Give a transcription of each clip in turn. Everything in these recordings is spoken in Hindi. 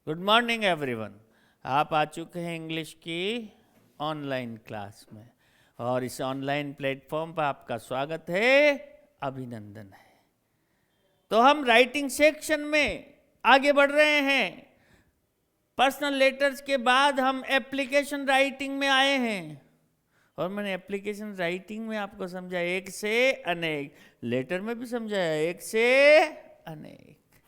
Good morning everyone. आप आ चुके हैं इंग्लिश की ऑनलाइन क्लास में और इस ऑनलाइन प्लेटफॉर्म पर आपका स्वागत है, अभिनंदन है। तो हम राइटिंग सेक्शन में आगे बढ़ रहे हैं। पर्सनल लेटर्स के बाद हम एप्लीकेशन राइटिंग में आए हैं और मैंने एप्लीकेशन राइटिंग में आपको समझाया एक से अनेक, लेटर में भी समझाया एक से अनेक।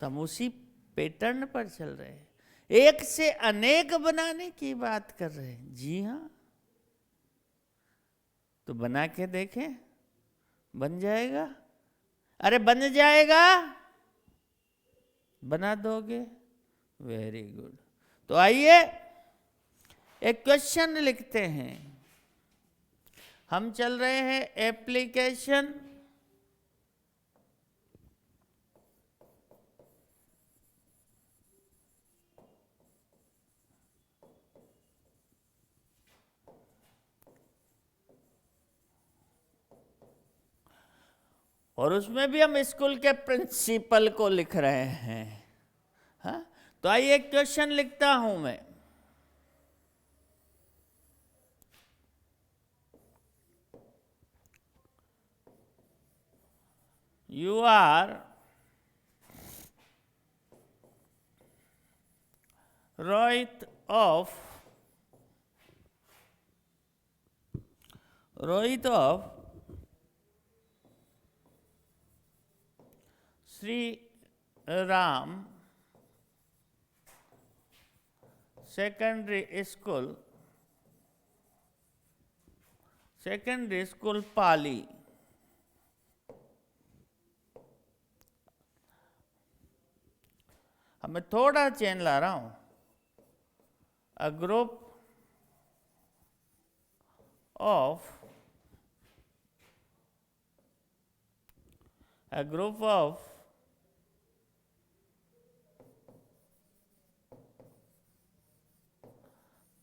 तो हम उसी पैटर्न पर चल रहे हैं, एक से अनेक बनाने की बात कर रहे हैं। जी हाँ, तो बना के देखें, बन जाएगा। अरे बन जाएगा, बना दोगे, वेरी गुड। तो आइए एक क्वेश्चन लिखते हैं। हम चल रहे हैं एप्लीकेशन और उसमें भी हम स्कूल के प्रिंसिपल को लिख रहे हैं। हाँ, तो आइए एक क्वेश्चन लिखता हूं मैं। You are Rohit of Sri Ram Secondary School Pali. अब मैं थोड़ा चेन ला रहा हूं। A group of a group of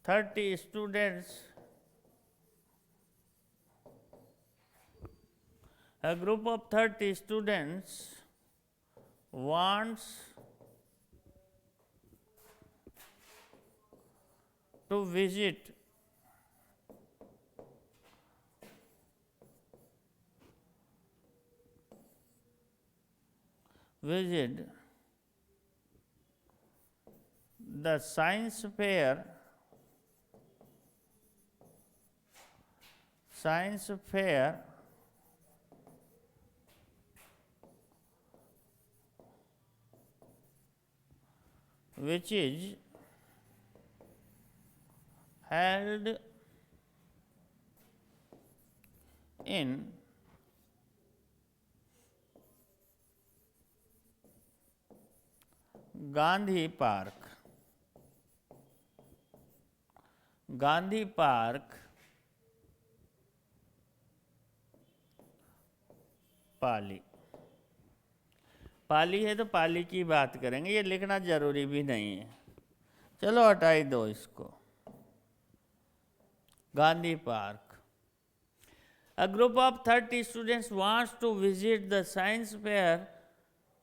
thirty students a group of 30 students wants to visit the science fair which is held in Gandhi Park, पाली। पाली है तो पाली की बात करेंगे, ये लिखना जरूरी भी नहीं है। चलो हटाई दो इसको। Gandhi park. A group of 30 students wants to visit the science fair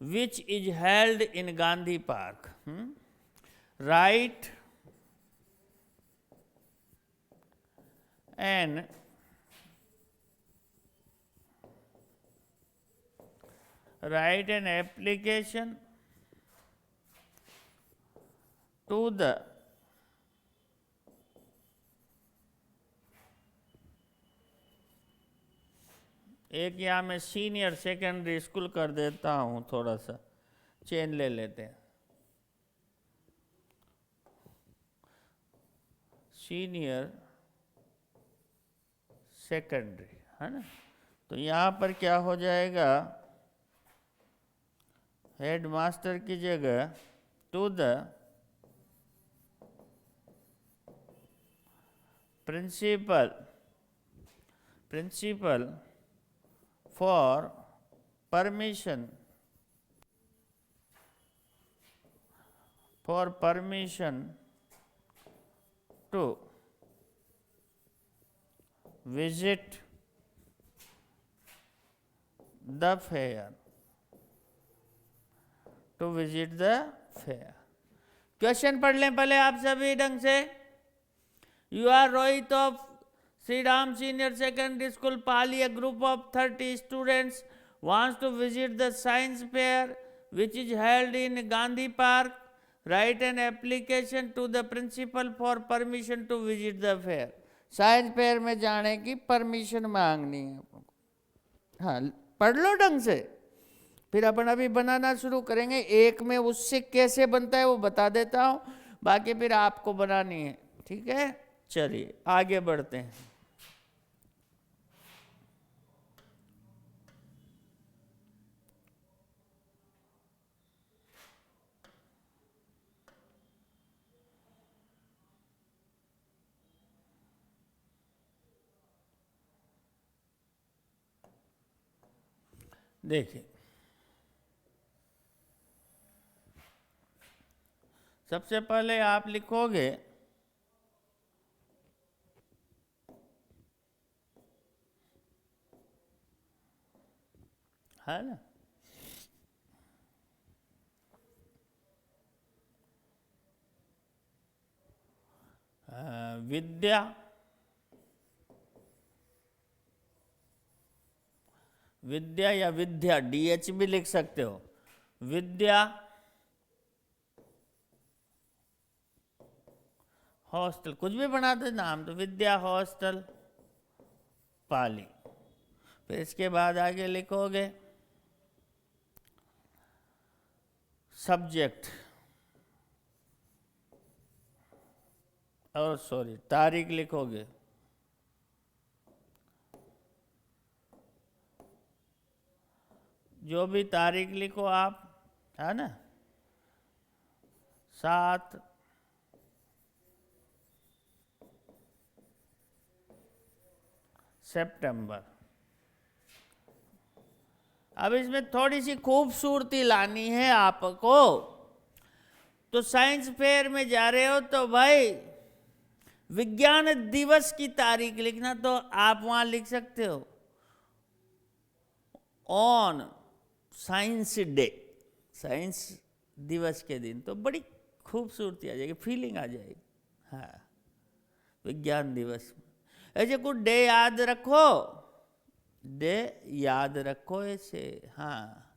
which is held in Gandhi Park. Write an application to the एक यहाँ मैं सीनियर सेकेंडरी स्कूल कर देता हूँ, थोड़ा सा चेन ले लेते हैं। सीनियर सेकेंडरी है ना, तो यहाँ पर क्या हो जाएगा, हेड मास्टर की जगह to the principal for permission to visit the fair, question पढ़ लें पहले आप सभी ढंग से। You are Rohit of Shri Ram senior secondary school Pali, a group of 30 students wants to visit the science fair which is held in Gandhi Park. Write an application to the principal for permission to visit the fair. Science fair में जाने की परमिशन मांगनी है। हाँ, पढ़ लो ढंग से, फिर अपन अभी बनाना शुरू करेंगे। एक में उससे कैसे बनता है वो बता देता हूँ, बाकी फिर आपको बनानी है, ठीक है। चलिए आगे बढ़ते हैं। देखिए, सबसे पहले आप लिखोगे है ना, विद्या, विद्या या विद्या, DH भी लिख सकते हो। विद्या हॉस्टल, कुछ भी बना दो नाम, तो विद्या हॉस्टल पाली। फिर इसके बाद आगे लिखोगे सब्जेक्ट, और सॉरी तारीख लिखोगे। जो भी तारीख लिखो आप, है ना, 7 सितंबर। अब इसमें थोड़ी सी खूबसूरती लानी है आपको। तो साइंस फेयर में जा रहे हो तो भाई विज्ञान दिवस की तारीख लिखना, तो आप वहां लिख सकते हो ऑन साइंस डे, साइंस दिवस के दिन, तो बड़ी खूबसूरती आ जाएगी, फीलिंग आ जाएगी। हाँ, विज्ञान दिवस ऐसे कुछ डे याद रखो, डे याद रखो ऐसे। हाँ,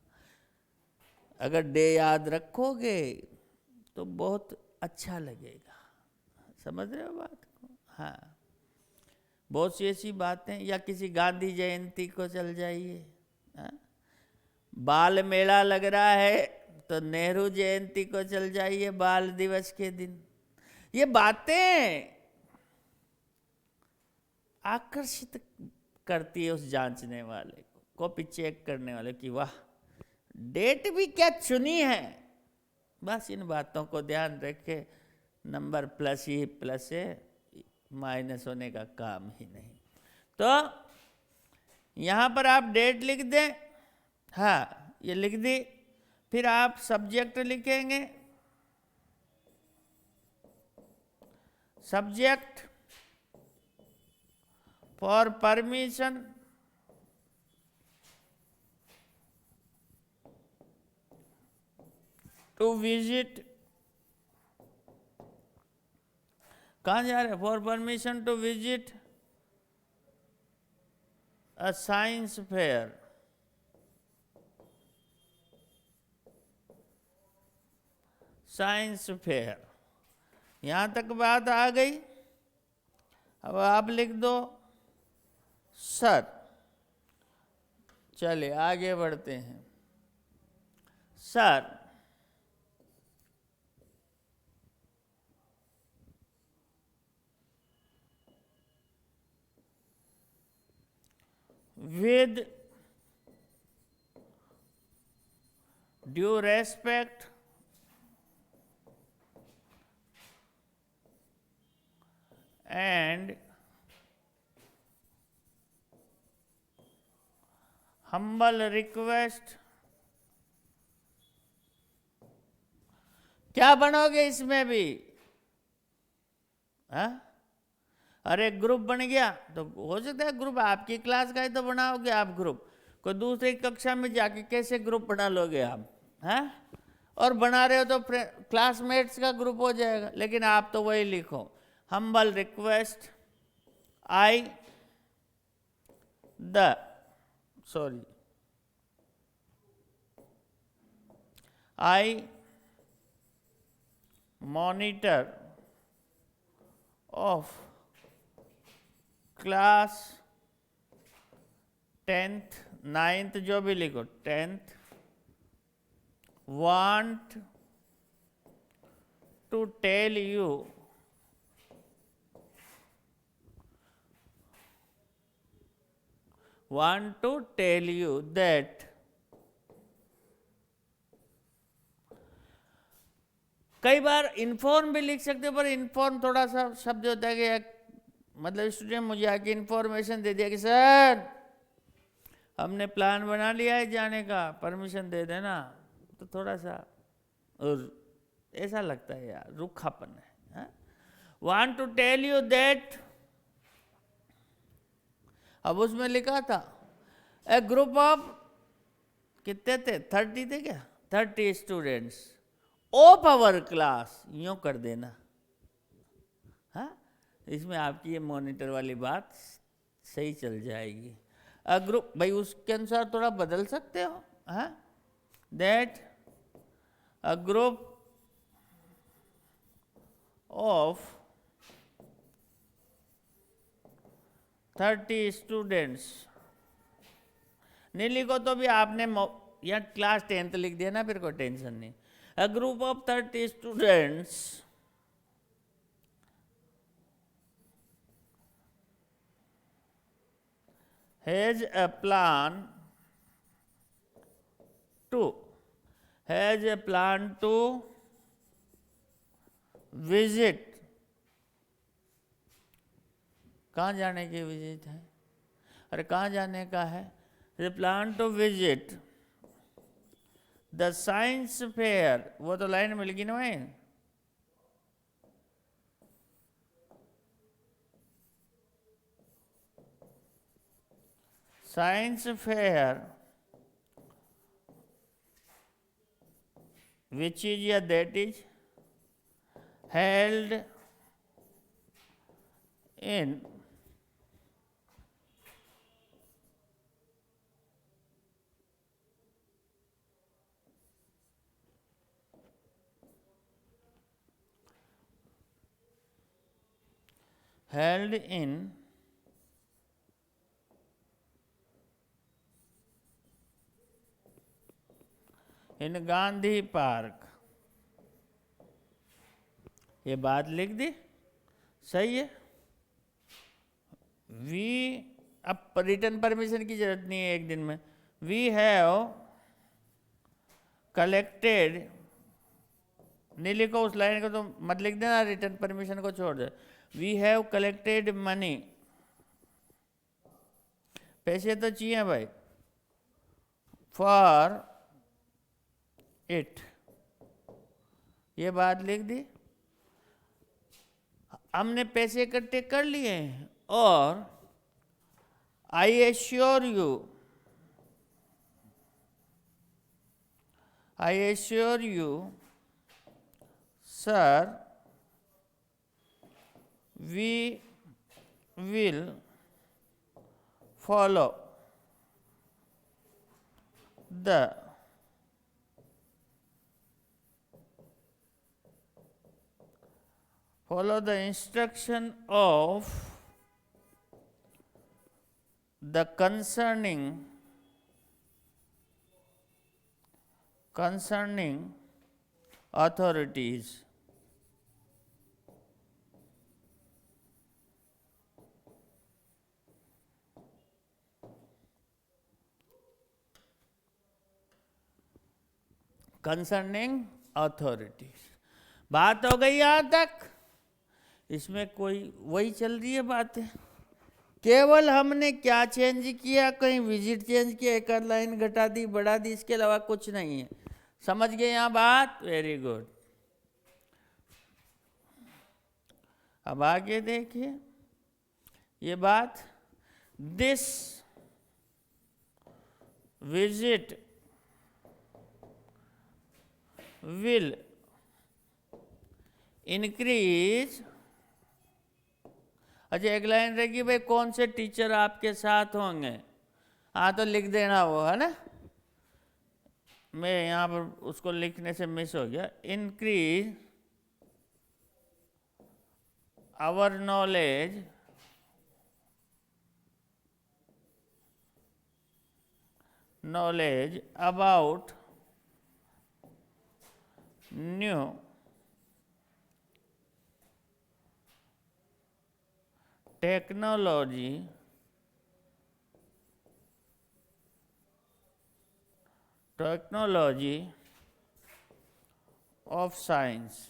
अगर डे याद रखोगे तो बहुत अच्छा लगेगा, समझ रहे हो बात को। हाँ, बहुत सी ऐसी बातें, या किसी गांधी जयंती को चल जाइए। हाँ? बाल मेला लग रहा है तो नेहरू जयंती को चल जाइए, बाल दिवस के दिन। ये बातें आकर्षित करती है उस जांचने वाले को, कॉपी चेक करने वाले की, वाह डेट भी क्या चुनी है। बस इन बातों को ध्यान रखे, नंबर प्लस ही प्लस है, माइनस होने का काम ही नहीं। तो यहाँ पर आप डेट लिख दें। हाँ, ये लिख दी। फिर आप सब्जेक्ट लिखेंगे, subject for permission to visit, कहाँ जा रहे हैं, for permission to visit a science fair, science fair. यहाँ तक बात आ गई। अब आप लिख दो सर। चलिए आगे बढ़ते हैं। Sir, with due respect and humble request, क्या बनोगे इसमें भी? हाँ, अरे ग्रुप बन गया तो हो सकता है ग्रुप आपकी क्लास का ही तो बनाओगे आप ग्रुप, कोई दूसरी कक्षा में जाके कैसे ग्रुप बना लोगे आप? हैं? और बना रहे हो तो क्लासमेट्स का ग्रुप हो जाएगा, लेकिन आप तो वही लिखो, humble request I monitor of class 10th 9th जो भी लिखो 10th want to tell you that कई बार इन्फॉर्म भी लिख सकते हो, पर इन्फॉर्म थोड़ा सा शब्द होता है कि मतलब स्टूडेंट मुझे आके इन्फॉर्मेशन दे दिया कि सर हमने प्लान बना लिया है जाने का, परमिशन दे देना, तो थोड़ा सा और ऐसा लगता है यार, रूखापन है। Want to tell you that, अब उसमें लिखा था ए ग्रुप ऑफ कितने थे, 30 थे क्या, 30 स्टूडेंट्स ऑफ आवर क्लास, यूं कर देना। हाँ, इसमें आपकी ये मॉनिटर वाली बात सही चल जाएगी। अ ग्रुप, भाई उसके अनुसार थोड़ा बदल सकते हो। हाँ, that a group of 30 students, नहीं लिखो तो भी आपने या क्लास 10th लिख दिया ना, फिर कोई टेंशन नहीं। A group of 30 students has a plan to visit, कहाँ जाने की विजिट है, अरे कहाँ जाने का है, they plan to visit the science fair, वो तो लाइन मिल गई ना भाई, साइंस फेयर विच इज या that is held in in Gandhi park, ये बात लिख दी, सही है। वी, अब रिटर्न परमिशन की जरूरत नहीं है एक दिन में। वी हैव कलेक्टेड, नहीं लिखो उस लाइन को तो मत लिख देना, रिटर्न परमिशन को छोड़ दे। वी हैव कलेक्टेड मनी, पैसे तो चाहिए भाई, फॉर इट, ये बात लिख दी। हमने पैसे इकट्ठे कर लिए हैं, और I assure you sir we will follow the instruction of the concerning authorities. Concerning authorities, बात हो गई यहां तक। इसमें कोई वही चल रही है बातें, केवल हमने क्या चेंज किया, कहीं विजिट चेंज किया, एक लाइन घटा दी बढ़ा दी, इसके अलावा कुछ नहीं है। समझ गए यहाँ बात, वेरी गुड। अब आगे देखिए ये बात, दिस विजिट will increase। अच्छा, एक लाइन रहेगी भाई, कौन से टीचर आपके साथ होंगे, हाँ तो लिख देना वो, है ना। मैं यहाँ पर उसको लिखने से मिस हो गया। Increase our knowledge about new technology of science.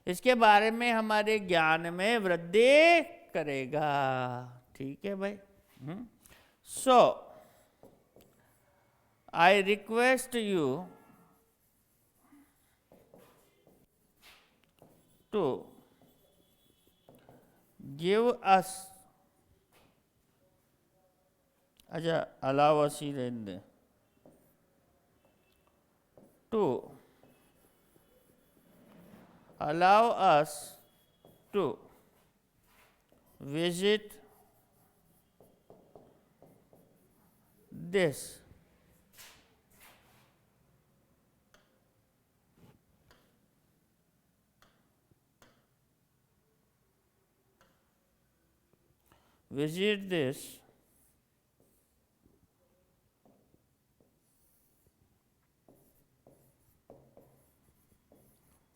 इसके बारे में हमारे ज्ञान में वृद्धि करेगा। ठीक है भाई। So I request you to give us, अच्छा अलाउ अस ही रहने दे, to allow us to visit this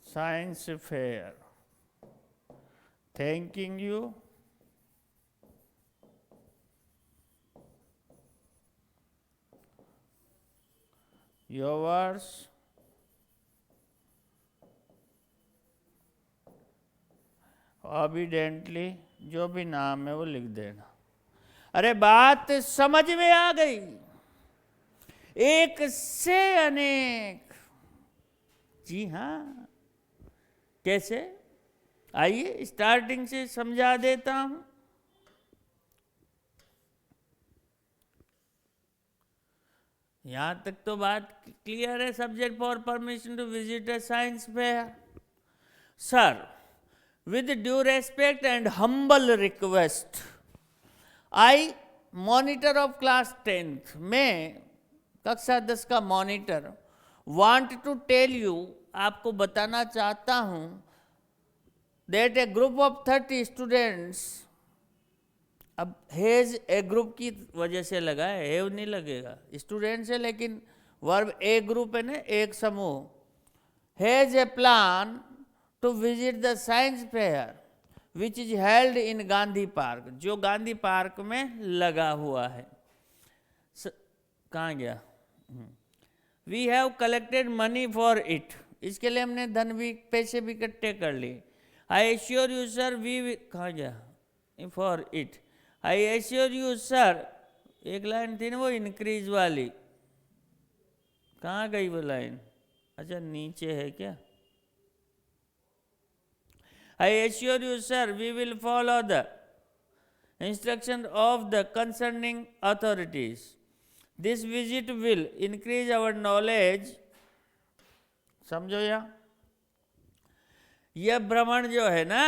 science fair, thanking you yours obediently। जो भी नाम है वो लिख देना। अरे बात समझ में आ गई, एक से अनेक। जी हाँ, कैसे, आइए स्टार्टिंग से समझा देता हूं। यहां तक तो बात क्लियर है। Subject for permission to visit a science fair. Sir, with due respect and humble request, I, monitor of class 10th, मैं कक्षा 10 का monitor, want to tell you, आपको बताना चाहता हूं, that a group of 30 students, अब हैज ए ग्रुप की वजह से लगा है, हैव नहीं लगेगा, स्टूडेंट्स है लेकिन वर्ब ए ग्रुप है ना, एक समूह। Has a plan to visit the science fair which is held in Gandhi park, जो गांधी पार्क में लगा हुआ है। कहाँ गया? We have collected money for it, इसके लिए हमने धन भी, पैसे भी इकट्ठे कर लिए। I assure you sir, कहाँ गया? For it, I assure you sir, एक लाइन थी ना वो इंक्रीज वाली, कहाँ गई वो लाइन? अच्छा नीचे है क्या? I assure you, sir, we will follow the instruction of the concerning authorities. This visit will increase our knowledge। समझो यह भ्रमण जो है ना,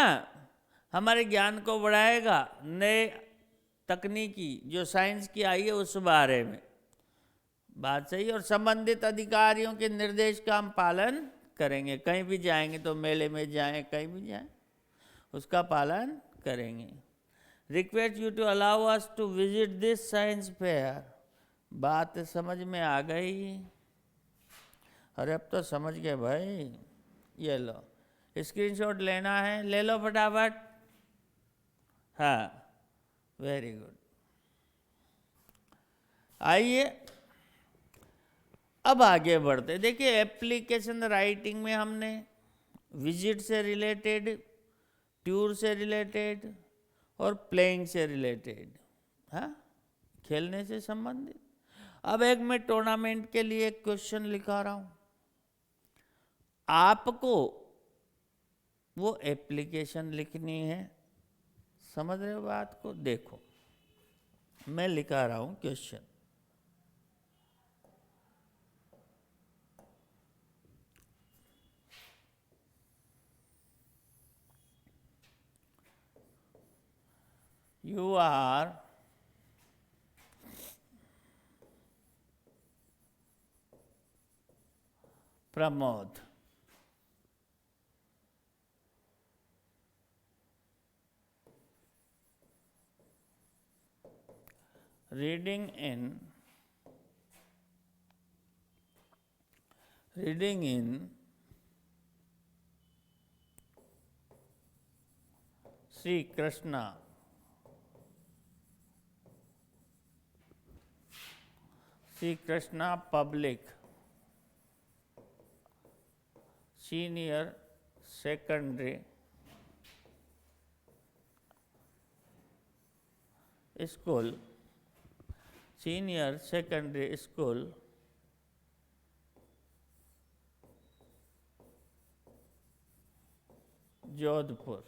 हमारे ज्ञान को बढ़ाएगा, नए तकनीकी जो साइंस की आई है उस बारे में। बात सही। और संबंधित अधिकारियों के निर्देश का हम पालन करेंगे। कहीं भी जाएंगे तो मेले में जाएं, कहीं भी जाएं, उसका पालन करेंगे। Request you to allow us to visit this science fair. बात समझ में आ गई? अरे अब तो समझ गए भाई। ये लो, स्क्रीनशॉट लेना है, ले लो फटाफट। हाँ, वेरी गुड। आइए अब आगे बढ़ते। देखिए एप्लीकेशन राइटिंग में हमने विजिट से रिलेटेड, टूर से रिलेटेड और प्लेइंग से रिलेटेड, हाँ, खेलने से संबंधित। अब एक मैं टूर्नामेंट के लिए एक क्वेश्चन लिखा रहा हूं, आपको वो एप्लीकेशन लिखनी है। समझ रहे हो बात को? देखो मैं लिखा रहा हूं question, You are Pramod. Reading in Sri Krishna Public Senior Secondary School, Senior Secondary School, Jodhpur.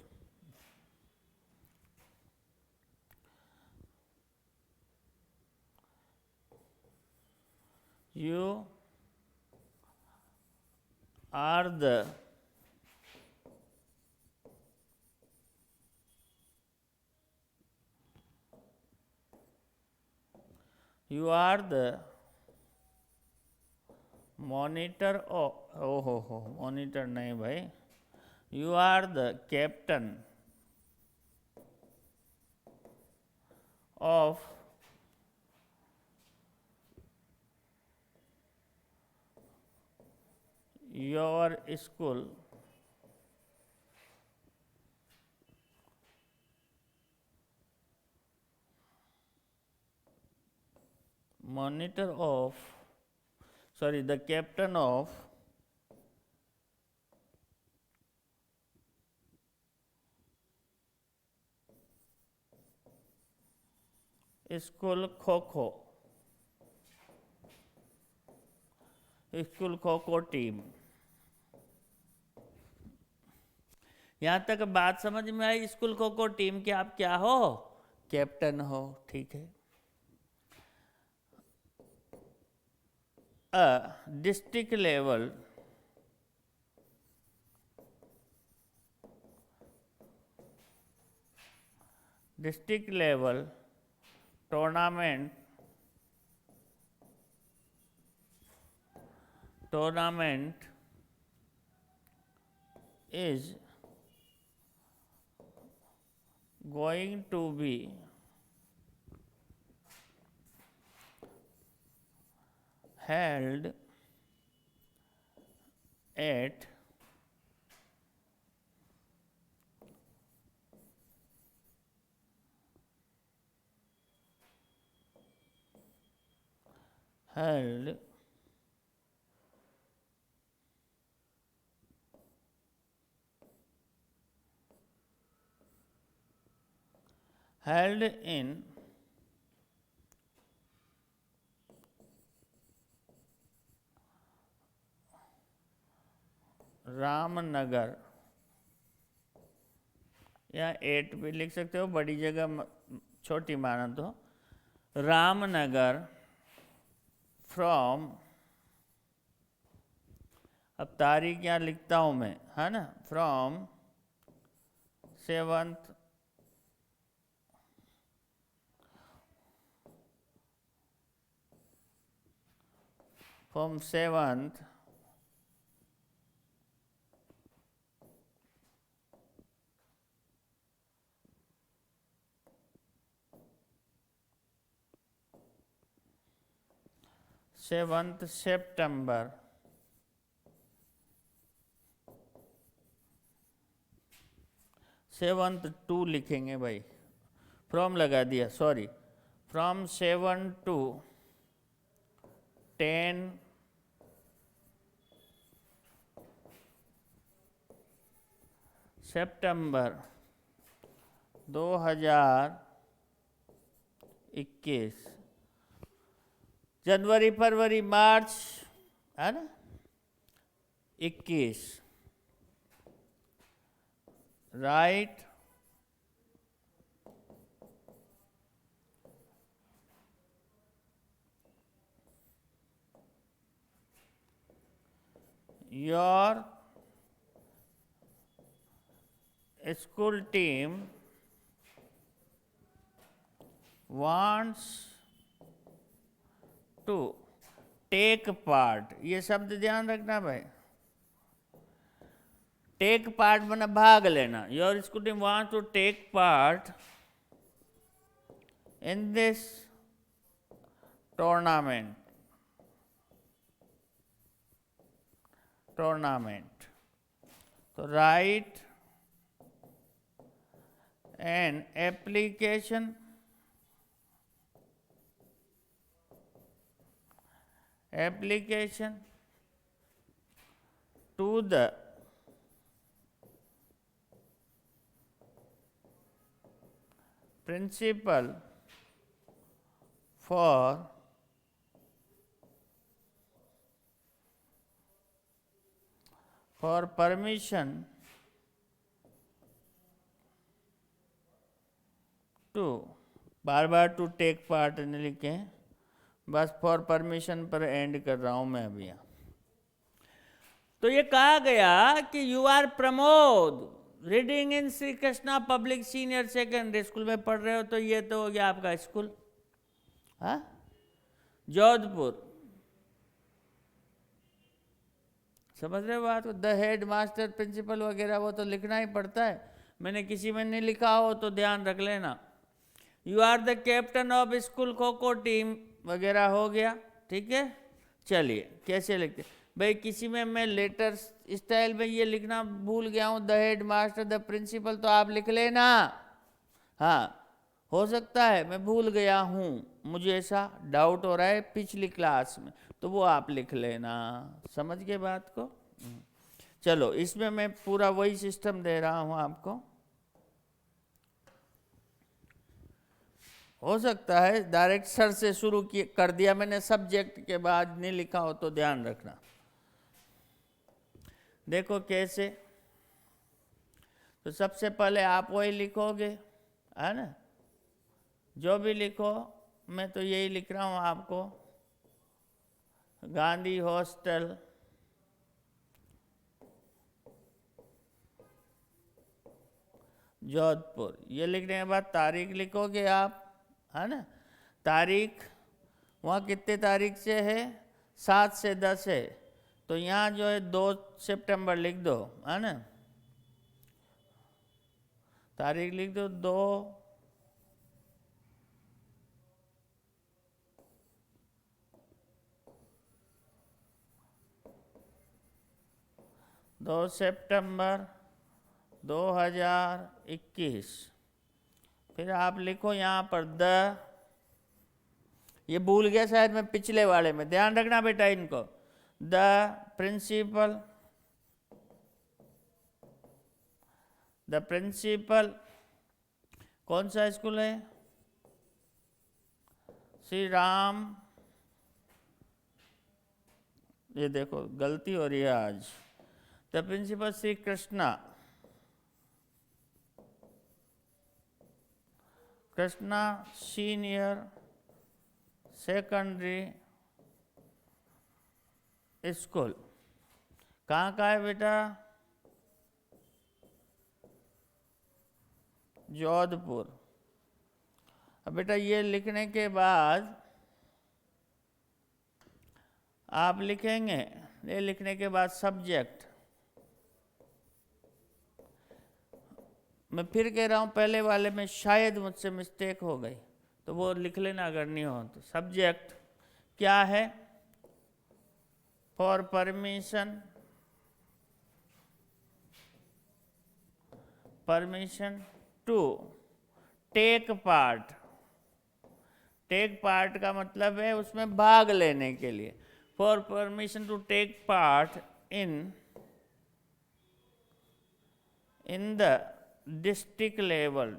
You are the monitor of monitor नहीं भाई, you are the captain of your school, the captain of school kho kho team. यहाँ तक बात समझ में आई? स्कूल खो खो टीम के आप क्या हो? कैप्टन हो, ठीक है। District level tournament is going to be held at in Ramnagar, या 8 भी लिख सकते हो, बड़ी जगह छोटी माना तो रामनगर, फ्रॉम, अब तारीख यहाँ लिखता हूँ मैं, है ना, फ्रॉम 7th September 7th 2 लिखेंगे भाई, फ्रॉम लगा दिया, सॉरी, फ्रॉम 7 to 10 सितंबर 2021, जनवरी फरवरी मार्च, है ना, 21, right your school team wants to take part, ये शब्द ध्यान रखना भाई। टेक पार्ट माना भाग लेना। Your student want to take part in this tournament. तो write an application to the principal for permission to, बार बार टू टेक पार्ट नहीं लिखे, बस फॉर परमिशन पर एंड कर रहा हूं मैं अभी यहाँ। तो ये कहा गया कि you are Pramod, reading in Shri Krishna public senior secondary school में पढ़ रहे हो, तो ये तो हो गया आपका स्कूल, हाँ, जोधपुर। समझ रहे हो बात को? द हेड मास्टर, प्रिंसिपल वगैरह वो तो लिखना ही पड़ता है। मैंने किसी में नहीं लिखा हो तो ध्यान रख लेना। You are the captain of school kho kho team वगैरह हो गया, ठीक है। चलिए कैसे लिखते भाई, किसी में मैं लेटर स्टाइल में ये लिखना भूल गया हूँ, the head master, the principal, तो आप लिख लेना। हाँ, हो सकता है मैं भूल गया हूँ, मुझे ऐसा डाउट हो रहा है पिछली क्लास में, तो वो आप लिख लेना। समझ गए बात को? चलो, इसमें मैं पूरा वही सिस्टम दे रहा हूँ आपको। हो सकता है डायरेक्ट सर से शुरू कर दिया मैंने, सब्जेक्ट के बाद नहीं लिखा हो तो ध्यान रखना। देखो कैसे, तो सबसे पहले आप वही लिखोगे, है ना, जो भी लिखो। मैं तो यही लिख रहा हूँ आपको, गांधी हॉस्टल, जोधपुर। ये लिखने के बाद तारीख लिखोगे आप, है ना। तारीख वहाँ कितने तारीख से है? 7 से 10 है, तो यहाँ जो है 2 सितंबर लिख दो, है ना। तारीख लिख दो 2 सितंबर 2021। फिर आप लिखो यहाँ पर द, ये भूल गया शायद मैं पिछले वाले में, ध्यान रखना बेटा इनको। द प्रिंसिपल, कौन सा स्कूल है? श्री राम, ये देखो गलती हो रही है आज। The principal Shri Krishna senior secondary school. कहाँ का है बेटा? जोधपुर। अब बेटा ये लिखने के बाद आप लिखेंगे, ये लिखने के बाद सब्जेक्ट, मैं फिर कह रहा हूँ पहले वाले में शायद मुझसे मिस्टेक हो गई, तो वो लिख लेना अगर नहीं हो तो। सब्जेक्ट क्या है? For permission to take part. Take part का मतलब है उसमें भाग लेने के लिए। For permission to take part in the district level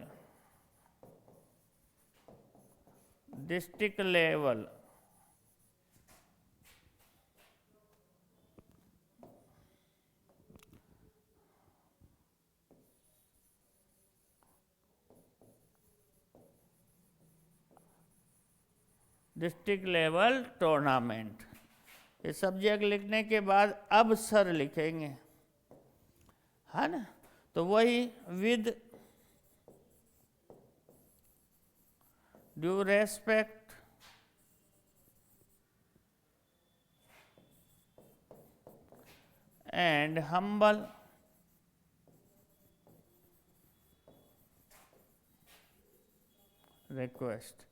tournament. ये सब्जेक्ट लिखने के बाद अब सर लिखेंगे, है ना। तो वही with due respect, and humble, request.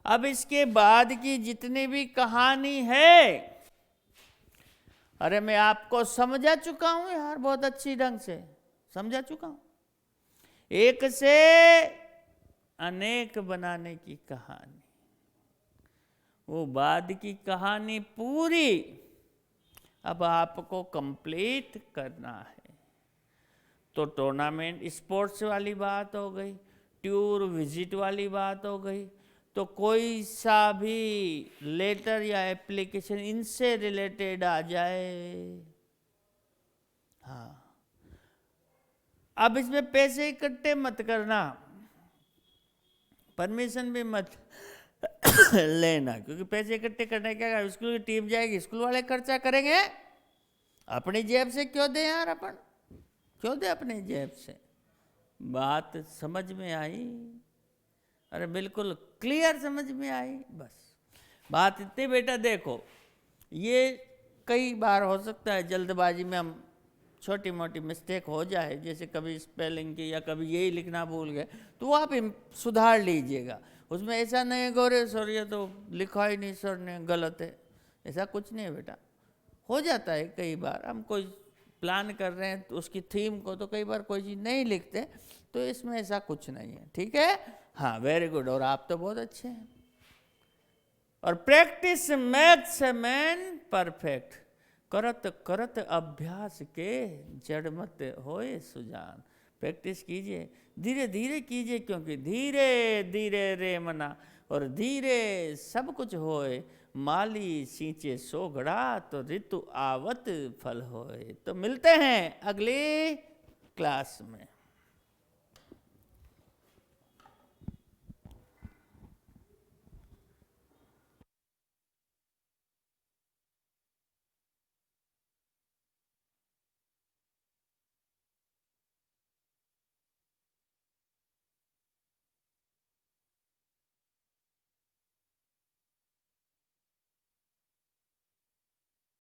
अब इसके बाद की जितनी भी कहानी है, अरे मैं आपको समझा चुका हूं यार, बहुत अच्छी ढंग से समझा चुका हूं। एक से अनेक बनाने की कहानी, वो बाद की कहानी पूरी अब आपको कंप्लीट करना है। तो टूर्नामेंट स्पोर्ट्स वाली बात हो गई, टूर विजिट वाली बात हो गई, तो कोई सा भी लेटर या एप्लीकेशन इनसे रिलेटेड आ जाए, हाँ। अब इसमें पैसे इकट्ठे मत करना, परमिशन भी मत लेना, क्योंकि पैसे इकट्ठे करने क्या, स्कूल की टीम जाएगी, स्कूल वाले खर्चा करेंगे, अपनी जेब से क्यों दे यार, अपन क्यों दे अपनी जेब से। बात समझ में आई? अरे बिल्कुल क्लियर समझ में आई। बस बात इतनी बेटा, देखो ये कई बार हो सकता है जल्दबाजी में हम छोटी मोटी मिस्टेक हो जाए, जैसे कभी स्पेलिंग की या कभी यही लिखना भूल गए, तो वो आप सुधार लीजिएगा। उसमें ऐसा नहीं है गौरे सर ये तो लिखा ही नहीं सर ने, गलत है, ऐसा कुछ नहीं है बेटा। हो जाता है कई बार, हम कोई प्लान कर रहे हैं तो उसकी थीम को, तो कई बार कोई चीज़ नहीं लिखते, तो इसमें ऐसा कुछ नहीं है, ठीक है। हाँ वेरी गुड, और आप तो बहुत अच्छे हैं। और practice makes a man perfect, करत करत अभ्यास के जड़ मत होए सुजान। प्रैक्टिस कीजिए, धीरे धीरे कीजिए, क्योंकि धीरे धीरे रे मना, और धीरे सब कुछ होए। माली सींचे सोगड़ा, तो ऋतु आवत फल होए। तो मिलते हैं अगली क्लास में।